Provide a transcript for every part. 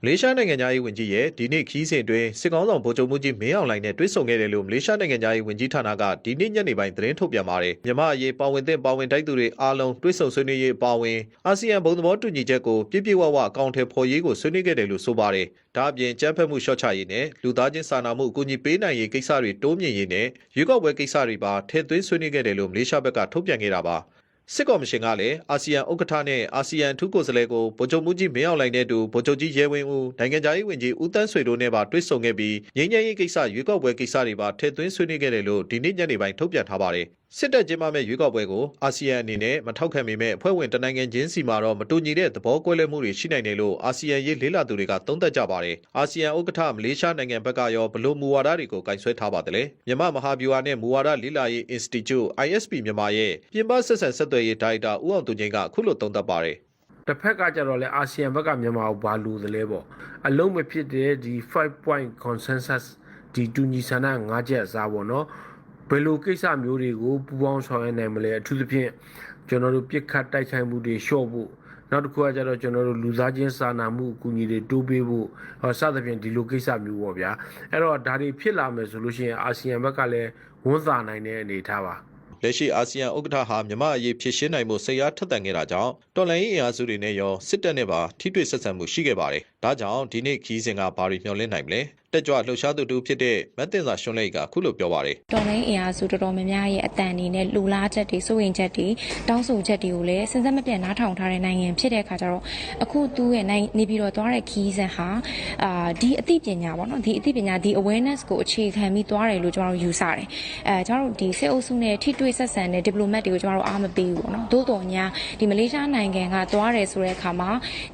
မလေးရှားနိုင်ငံသားရေးဝန်ကြီးရဲ့ဒီနေ့ခီးစဉ်တွင်စစ်ကောင်ဆောင်ဗိုလ်ချုပ်မှုကြီးမင်းအောင်လှိုင်နဲ့တွေ့ဆုံခဲ့တယ်လို့မလေးရှားနိုင်ငံသားရေးဝန်ကြီးဌာနကဒီနေ့ညနေပိုင်းသတင်းထုတ်ပြန်ပါတယ်။မြန်မာအရေးပါဝင်တဲ့ပါဝင်တိုက်သူတွေအားလုံးတွေ့ဆုံဆွေးနွေးရေးပါဝင်အာဆီယံဘုံသဘောတူညီချက်ကိုပြည့်ပြည့်ဝဝအကောင့်ထဲပေါ်ရေးကိုဆွေးနွေးခဲ့တယ်လို့ဆိုပါတယ်။ဒါအပြင်ကြမ်းဖက်မှုလျှော့ချရေးနဲ့လူသားချင်းစာနာမှုအကူအညီပေးနိုင်ရေးကိစ္စတွေတိုးမြင့်ရေးနဲ့ရွေးကောက်ပွဲကိစ္စတွေပါထည့်သွင်းဆွေးနွေးခဲ့တယ်လို့မလေးရှားဘက်ကထုတ်ပြန်ခဲ့တာပါ။စစ်ကော်မရှင်ကလည်းအာဆီယံဥက္ကဋ္ဌနဲ့အာဆီယံထူးကိုယ်စားလှယ်ကိုဗိုလ်ချုပ်မှုကြီးမင်းအောင်လှိုင်နဲ့တူဗိုလ်ချုပ်ကြီးရဲဝင်းဦးနိုင်ငံသားရေးဝန်ကြီးဦးတန်းဆွေတို့နဲ့ပါတွေ့ဆုံခဲ့ပြီးငြိမ်းချမ်းရေးကိစ္စရွေးကောက်ပွဲကိစ္စတွေပါထည့်သွင်းဆွေးနွေးခဲ့တယ်လို့ဒီနေ့ညနေပိုင်းထုတ်ပြန်ထားပါတယ်။စစ်တပ်ကျင်းပမဲ့ရွေးကောက်ပွဲကိုအာဆီယံအနေနဲ့မထောက်ခံပေမဲ့အဖွဲ့ဝင်တနိုင်ငံချင်းစီမှာတော့မတူညီတဲ့သဘောကွဲလွဲမှုတွေရှိနိုင်တယ်လို့အာဆီယံရေးလေးလာသူတွေကသုံးသပ်ကြပါတယ်။အာဆီယံဥက္ကဋ္ဌမလေးရှားနိုင်ငံဘက်ကရောဘလို့မူဝါဒတွေကိုကင်ဆွဲထားပါတယ်လေ။မြန်မာမဟာဗျူဟာနဲ့မူဝါဒလေးလာရေး Institute ISP မြန်မာရဲ့ပြင်ပဆက်ဆံဆက်သွယ်ရေးဒါရိုက်တာဦးအောင်သူငိန်ကအခုလိုသုံးသပ်ပါတယ်။တစ်ဖက်ကကြတော့လေအာဆီယံဘက်ကမြန်မာကိုဘာလို့သလဲပေါ့အလုံးမဖြစ်တဲ့ဒီ5 point consensus ဒီတူညီဆန္ဒ၅ချက်အစားပေါ့နော်ဘယ်လိုကိစ္စမျိုးတွေကိုပူးပေါင်းဆောင်ရွက်နိုင်မလဲအထူးသဖြင့်ကျွန်တော်တို့ပြစ်ခတ်တိုက်ခိုက်မှုတွေလျှော့ဖို့နောက်တစ်ခုကကြတော့ကျွန်တော်တို့လူသားချင်းစာနာမှုအကူအညီတွေတိုးပေးဖို့စသဖြင့်ဒီလိုကိစ္စမျိုးပေါ့ဗျာအဲ့တော့ဒါတွေဖြစ်လာမယ်ဆိုလို့ရှိရင်အာဆီယံဘက်ကလည်းဝန်သာနိုင်တဲ့အနေအထားပါလက်ရှိအာဆီယံဥက္ကဋ္ဌဟာမြန်မာအရေးဖြစ်ရှင်းနိုင်မှုစိတ်အားထက်သန်ခဲ့တာကြောင့်တော်လှန်ရေးအင်အားစုတွေနဲ့ရောစစ်တပ်နဲ့ပါထိတွေ့ဆက်ဆံမှုရှိခဲ့ပါတယ်။ဒါကြောင့်ဒီနေ့ခီးစဉ်ကဘာတွေမျှော်လင့်နိုင်မလဲ။တက်ကြွလှုပ်ရှားသူတူဖြစ်တဲ့မတ်တင်စာရှွန်းလိတ်ကအခုလိုပြောပါတယ်။တော်လှန်ရေးအင်အားစုတော်တော်များများရဲ့အတန်အနေနဲ့လူလားချက်တွေစိုးရင်ချက်တွေတောင်းဆိုချက်တွေကိုလည်းစဉ်ဆက်မပြတ်နားထောင်ထားတဲ့နိုင်ငံဖြစ်တဲ့အခါကျတော့အခုသူ့ရဲ့နေပြီးတော့သွားတဲ့ခီးစဉ်ဟာဒီအသိပညာပေါ့နော်ဒီအသိပညာဒီ awareness ကိုအခြေခံပြီးသွားတယ်လို့ကျွန်တော်တို့ယူဆတယ်။ကျွန်တော်တို့ဒီစစ်အုပ်စုနဲ့ထိတွေ့ဆက်ဆံတဲ့ diplomat တွေကိုကျွန်တော်တို့အားမပေးဘူးပေါ့နော်။သို့တော်ညာဒီမလေးရှားနိုင်ငံကသွားတယ်ဆိုတဲ့အခါမှာ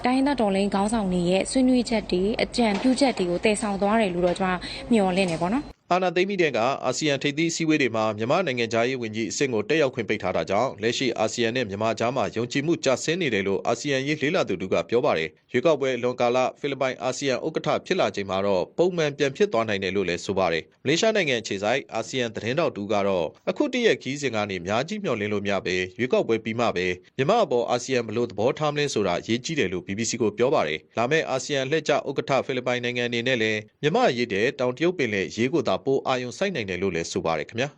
တိုင်းရင်းသားတော်လှန်ရေးခေါင်းဆောင်တွေရဲ့ဆွေးနွေးချက်တွေအကြံပြုချက်တွေကိုတည်ဆောင်သွားတယ်လို့တော့ကျွန်တော်မျှော်လင့်နေပေါ့နော်အာနာသိမ့်မိတဲ့ကအာဆီယံထိပ်သီးအစည်းအဝေးတွေမှာမြန်မာနိုင်ငံသားရေးဝန်ကြီးအဆင့်ကိုတက်ရောက်ခွင့်ပိတ်ထားတာကြောင့်လက်ရှိအာဆီယံနဲ့မြန်မာကြားမှာယုံကြည်မှုကျဆင်းနေတယ်လို့အာဆီယံရေးလေးလာသူတို့ကပြောပါတယ်။ရွေးကောက်ပွဲလွန်ကာလဖိလစ်ပိုင်အာဆီယံဥက္ကဋ္ဌဖြစ်လာချိန်မှာတော့ပုံမှန်ပြန်ဖြစ်သွားနိုင်တယ်လို့လည်းဆိုပါတယ်။မလေးရှားနိုင်ငံအခြေစိုက်အာဆီယံသတင်းတောက်တူကတော့အခုတည့်ရက်ခီးစဉ်ကနေများကြီးမျှော်လင့်လို့မရပဲရွေးကောက်ပွဲပြီးမှပဲမြန်မာအပေါ်အာဆီယံဘလို့သဘောထားမလဲဆိုတာရေးကြည့်တယ်လို့ BBC ကိုပြောပါတယ်။လာမယ့်အာဆီယံလှည့်ကျဥက္ကဋ္ဌဖိလစ်ပိုင်နိုင်ငံအနေနဲ့လည်းမြန်မာရေးတဲ့တောင်တရုတ်ပင်လယ်ရေးကိုသာပိုအာရုံစိုက်နိုင်တယ်လို့လည်းဆိုပါတယ်ခင်ဗျာ